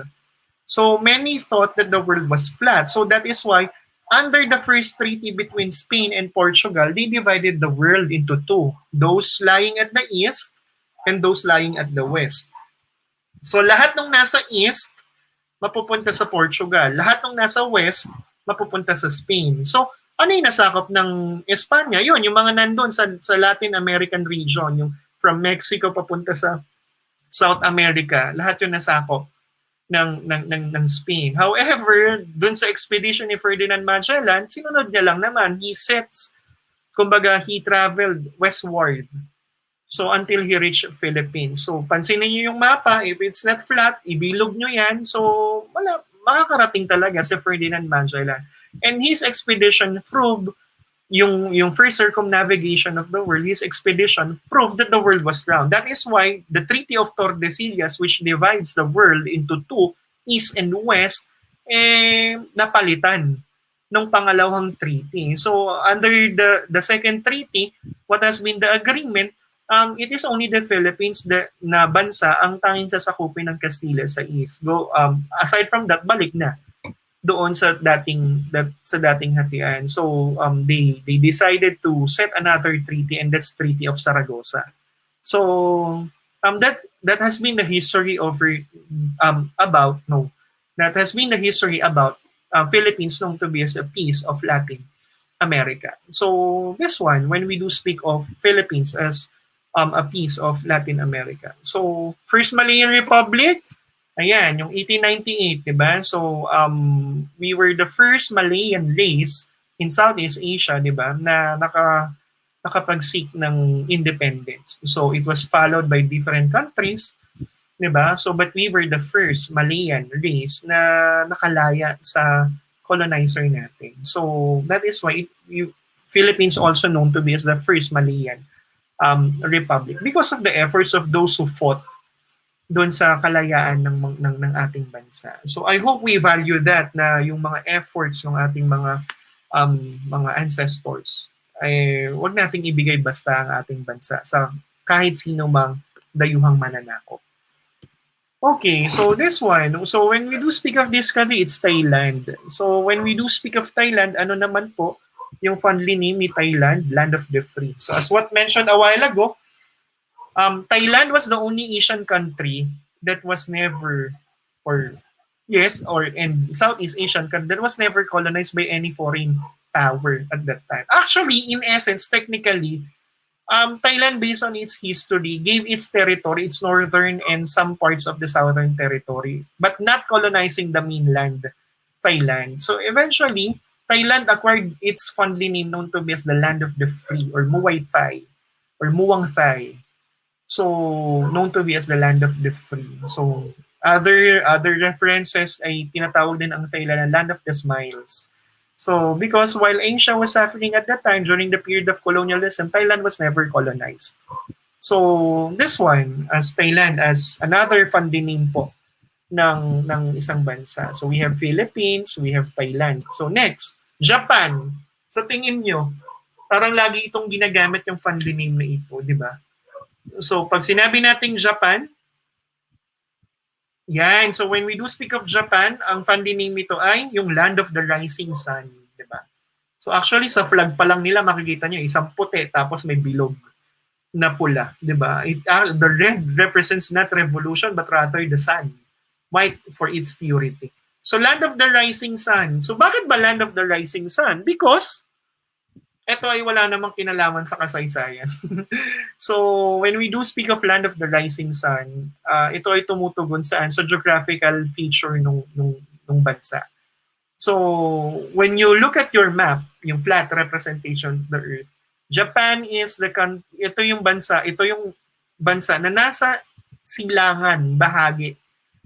So many thought that the world was flat. So that is why under the first treaty between Spain and Portugal, they divided the world into two. Those lying at the east and those lying at the west. So lahat ng nasa east, mapupunta sa Portugal. Lahat ng nasa west, mapupunta sa Spain. So ano yung nasakop ng Espanya? Yun, yung mga nandun sa Latin American region, yung from Mexico papunta sa South America, lahat yung nasakop ng Spain. However, dun sa expedition ni Ferdinand Magellan, sinunod niya lang naman. He traveled westward. So until he reached Philippines. So pansinin niyo yung mapa, if it's not flat, ibilog niyo yan. So makakarating talaga si Ferdinand Magellan. And his expedition proved yung first circumnavigation of the world, his expedition proved that the world was round. That is why the Treaty of Tordesillas, which divides the world into two, east and west, napalitan nung pangalawang treaty. So under the second treaty, what has been the agreement, it is only the Philippines na bansa ang tanging sasakupin ng Castilla sa east. Aside from that, balik na doon sa dating hatian. So they decided to set another treaty, and that's Treaty of Saragossa. So that has been the history of Philippines known to be as a piece of Latin America. So this one, when we do speak of Philippines as a piece of Latin America. So first Malayan Republic, ayan, yung 1898, di ba? So, we were the first Malayan race in Southeast Asia, di ba, na nakapag-seek ng independence. So, it was followed by different countries, di ba? So, but we were the first Malayan race na nakalaya sa colonizer natin. So, that is why Philippines also known to be as the first Malayan republic because of the efforts of those who fought doon sa kalayaan ng ating bansa. So I hope we value that, na yung mga efforts ng ating mga ancestors wag nating ibigay basta ang ating bansa sa kahit sino mang dayuhang mananakop. Okay, so this one. So when we do speak of this country, it's Thailand. So when we do speak of Thailand, ano naman po yung fondly name ni Thailand, Land of the Free. So as what mentioned a while ago, Thailand was the only Asian country that was never, or yes, or in Southeast Asian country that was never colonized by any foreign power at that time. Actually, in essence, technically, Thailand, based on its history, gave its territory, its northern and some parts of the southern territory, but not colonizing the mainland, Thailand. So eventually, Thailand acquired its fondly name known to be as the Land of the Free, or Muay Thai, or Muang Thai. So, known to be as the Land of the Free. So, other references ay tinatawag din ang Thailand na Land of the Smiles. So, because while Asia was suffering at that time during the period of colonialism, Thailand was never colonized. So, this one, as Thailand, as another funding name po ng isang bansa. So, we have Philippines, we have Thailand. So, next, Japan. Sa tingin nyo, parang lagi itong ginagamit yung funding name na ito, di ba? So, pag sinabi nating Japan, yan. So, when we do speak of Japan, ang funding name nito ay yung Land of the Rising Sun. Diba? So, actually, sa flag pa lang nila, makikita nyo, isang puti, tapos may bilog na pula. Diba? The red represents not revolution, but rather the sun. White for its purity. So, Land of the Rising Sun. So, bakit ba Land of the Rising Sun? Because ito ay wala namang kinalaman sa kasaysayan. So, when we do speak of Land of the Rising Sun, ito ay tumutugon saan? Sa geographical feature nung bansa. So, when you look at your map, yung flat representation of the Earth, Japan is ito yung bansa na nasa silangan, bahagi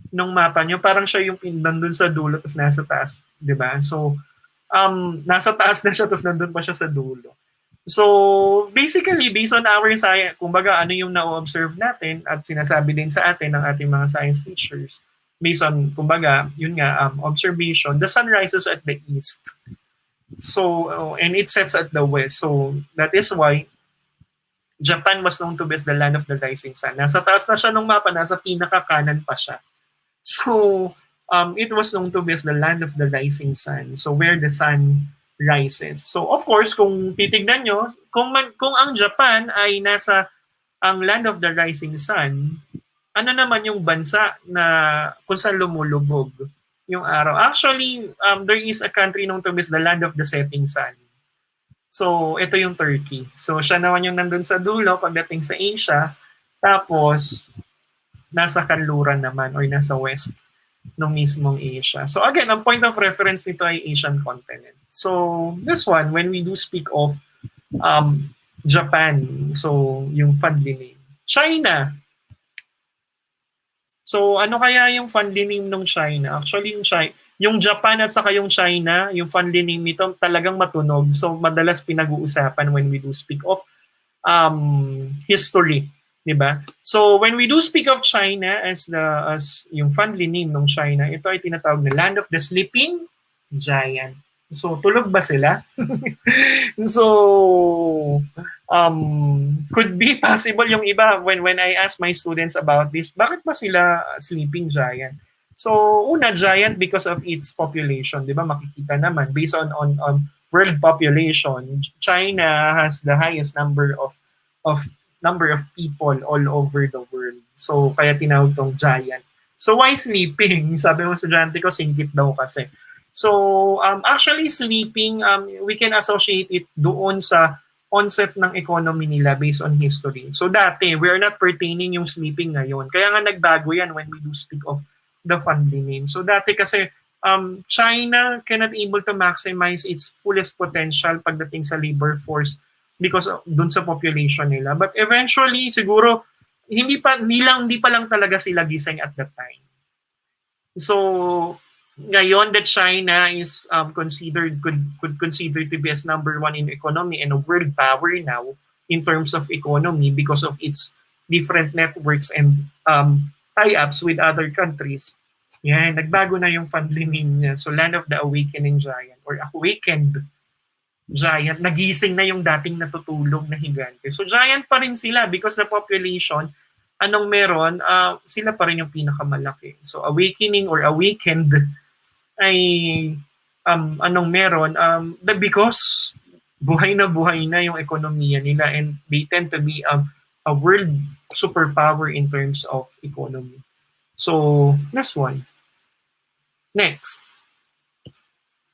ng mapa nyo. Parang siya yung nandun sa dulo, tapos nasa taas. Diba? So, nasa taas na siya, tapos nandun pa siya sa dulo. So, basically, based on our science, kumbaga ano yung na-observe natin at sinasabi din sa atin ng ating mga science teachers, based on, kumbaga, yun nga, observation, the sun rises at the east. So, and it sets at the west. So, that is why Japan was known to be as the Land of the Rising Sun. Nasa taas na siya nung mapa, nasa pinaka-kanan pa siya. So, it was known to be as the Land of the Rising Sun. So, where the sun rises. So, of course, kung titignan nyo, kung ang Japan ay nasa ang Land of the Rising Sun, ano naman yung bansa na kung saan lumulubog yung araw? Actually, there is a country known to be as the Land of the Setting Sun. So, ito yung Turkey. So, siya naman yung nandun sa dulo pagdating sa Asia. Tapos, nasa kanluran naman or nasa west ng mismong Asia. So again, ang point of reference nito ay Asian continent. So this one, when we do speak of Japan, so yung fondly name. China. So ano kaya yung fondly name ng China? Actually, yung Japan at saka yung China, yung fondly name nito talagang matunog. So madalas pinag-uusapan when we do speak of history. Diba? So when we do speak of China as yung fondly name ng China, ito ay tinatawag na Land of the Sleeping Giant. So tulog ba sila? So could be possible yung iba when I ask my students about this, bakit ba sila sleeping giant? So una, giant because of its population, 'di ba? Makikita naman based on world population, China has the highest number of people all over the world. So, kaya tinawag tong giant. So, why sleeping? Sabi mo estudyante ko, singkit daw kasi. So, actually sleeping, we can associate it doon sa onset ng economy nila based on history. So, dati, we are not pertaining yung sleeping ngayon. Kaya nga nagbago yan when we do speak of the fondly name. So, dati kasi, China cannot able to maximize its fullest potential pagdating sa labor force because dun sa population nila. But eventually, siguro, hindi pa lang talaga sila gising at that time. So, ngayon that China is could consider to be as number one in economy and a world power now in terms of economy because of its different networks and tie-ups with other countries. Yan, nagbago na yung fondly name niya. So, Land of the Awakening Giant or Awakened giant, nagising na yung dating natutulog na higante. So giant pa rin sila because the population, anong meron, sila pa rin yung pinakamalaki. So awakening or awakened ay anong meron, because buhay na yung ekonomiya nila and they tend to be a world superpower in terms of economy. So, that's one. Next.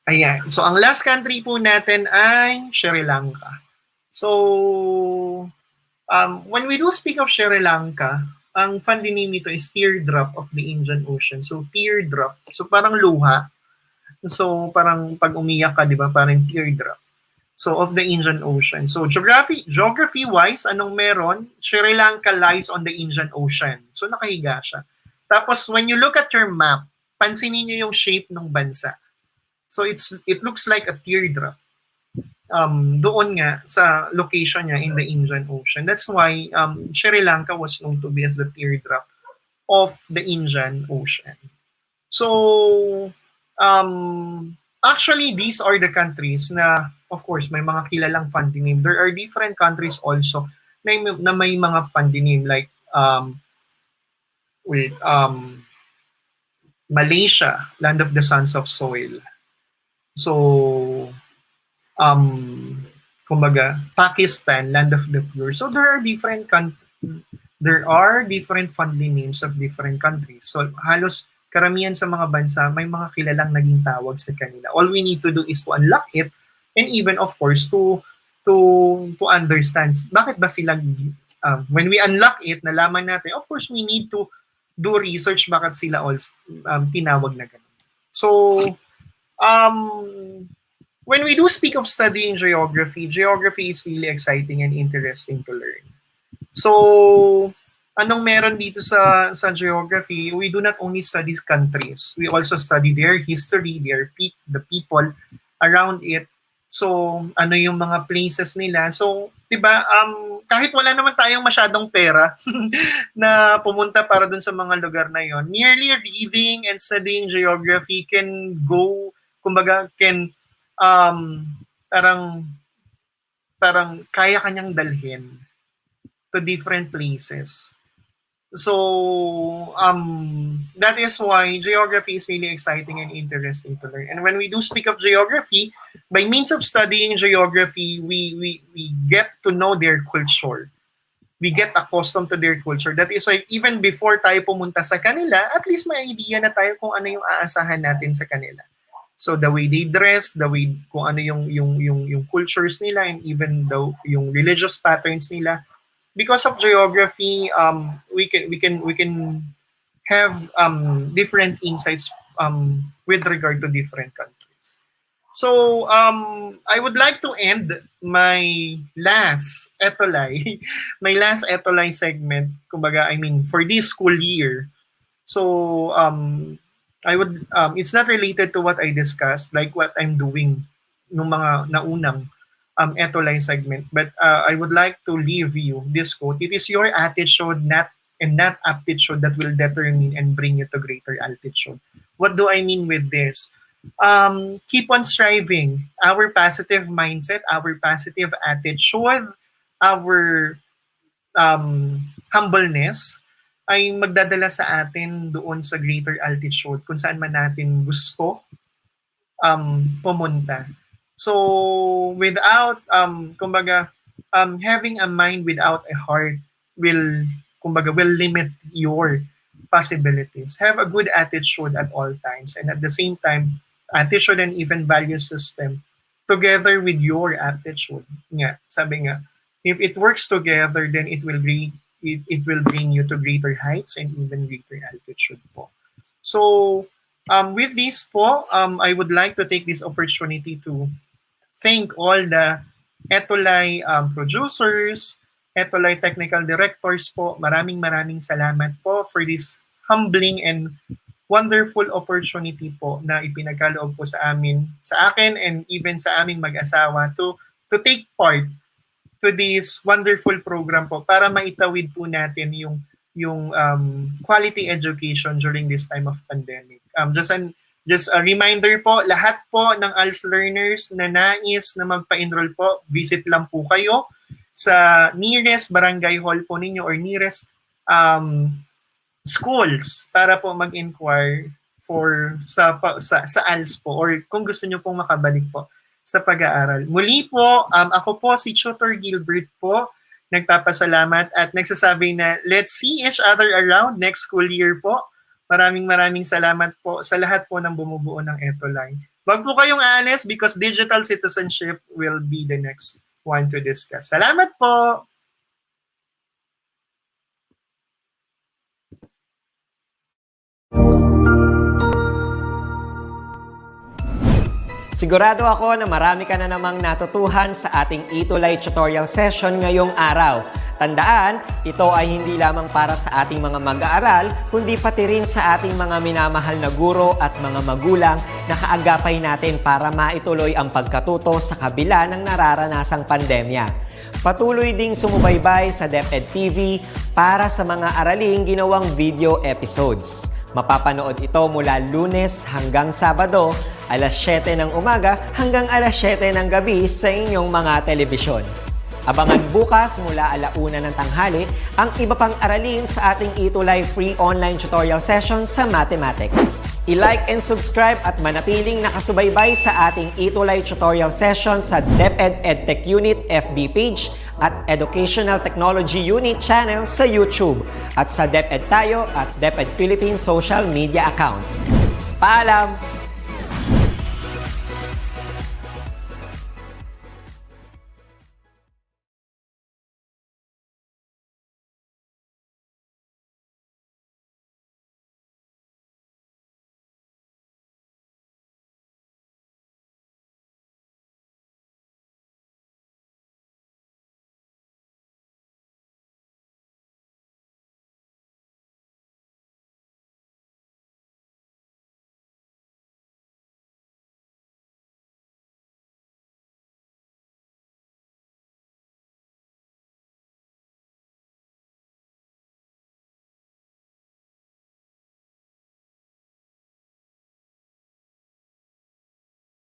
Ayan. So, ang last country po natin ay Sri Lanka. So, when we do speak of Sri Lanka, ang funny name nito is teardrop of the Indian Ocean. So, teardrop. So, parang luha. So, parang pag umiyak ka, di ba? Parang teardrop. So, of the Indian Ocean. So, geography-wise, anong meron? Sri Lanka lies on the Indian Ocean. So, nakahiga siya. Tapos, when you look at your map, pansinin niyo yung shape ng bansa. So, it looks like a teardrop. Doon nga sa location niya in the Indian Ocean. That's why Sri Lanka was known to be as the teardrop of the Indian Ocean. So, actually, these are the countries na, of course, may mga kilalang funding name. There are different countries also na may mga funding name like Malaysia, land of the sons of soil. So, kumbaga, Pakistan, land of the pure. So there are different funding names of different countries. So halos karamihan sa mga bansa may mga kilalang naging tawag sa kanila. All we need to do is to unlock it and even of course to understand bakit ba sila when we unlock it, nalaman natin, of course we need to do research bakit sila also tinawag na ganun. So when we do speak of studying geography, geography is really exciting and interesting to learn. So, anong meron dito sa geography? We do not only study countries. We also study their history, the people around it. So, ano yung mga places nila. So, diba, kahit wala naman tayong masyadong pera na pumunta para dun sa mga lugar na yon, merely reading and studying geography can go, kumbaga, can parang kaya kanyang dalhin to different places. So, that is why geography is really exciting and interesting to learn. And when we do speak of geography, by means of studying geography, we get to know their culture. We get accustomed to their culture. That is why even before tayo pumunta sa kanila, at least may idea na tayo kung ano yung aasahan natin sa kanila. So the way they dress, the way kung ano yung cultures nila and even yung religious patterns nila. Because of geography, we can have different insights with regard to different countries. So I would like to end my last ETUlay, segment, kumbaga, I mean for this school year. So I would it's not related to what I discussed, like what I'm doing nung mga naunang ETUlay segment, but I would like to leave you this quote. It is your attitude, not aptitude, that will determine and bring you to greater altitude. What do I mean with this? Keep on striving. Our positive mindset, our positive attitude, our humbleness ay magdadala sa atin doon sa greater altitude kung saan man natin gusto pumunta. So without kumbaga having a mind without a heart will limit your possibilities. Have a good attitude at all times, and at the same time attitude and even value system together with your attitude. Nga, sabi nga, if it works together, then it will bring you to greater heights and even greater altitude po. So, with this po, I would like to take this opportunity to thank all the ETUlay producers, ETUlay technical directors po. Maraming salamat po for this humbling and wonderful opportunity po na ipinagkaloob po sa akin and even sa aming mag-asawa to take part to this wonderful program po para maitawid po natin yung quality education during this time of pandemic. Just a reminder po, lahat po ng ALS learners na nais na magpa-enroll po, visit lang po kayo sa nearest barangay hall po ninyo or nearest schools para po mag-inquire sa ALS po or kung gusto nyo pong makabalik po sa pag-aaral. Muli po, ako po si Tutor Gilbert po, nagpapasalamat at nagsasabi na let's see each other around next school year po. Maraming salamat po sa lahat po ng bumubuo ng ETUlay. Wag po kayong aalis because digital citizenship will be the next one to discuss. Salamat po! Sigurado ako na marami ka na namang natutuhan sa ating ETUlay tutorial session ngayong araw. Tandaan, ito ay hindi lamang para sa ating mga mag-aaral, kundi pati rin sa ating mga minamahal na guro at mga magulang na kaagapay natin para maituloy ang pagkatuto sa kabila ng nararanasang pandemya. Patuloy ding sumubaybay sa DepEd TV para sa mga araling ginawang video episodes. Mapapanood ito mula Lunes hanggang Sabado, alas 7 ng umaga hanggang alas 7 ng gabi sa inyong mga telebisyon. Abangan bukas mula 1:00 ng tanghali ang iba pang aralin sa ating ETUlay free online tutorial session sa mathematics. I-like and subscribe at manatiling nakasubaybay sa ating ETUlay tutorial session sa DepEd Edtech Unit FB page at Educational Technology Unit channel sa YouTube at sa DepEd Tayo at DepEd Philippines social media accounts. Paalam!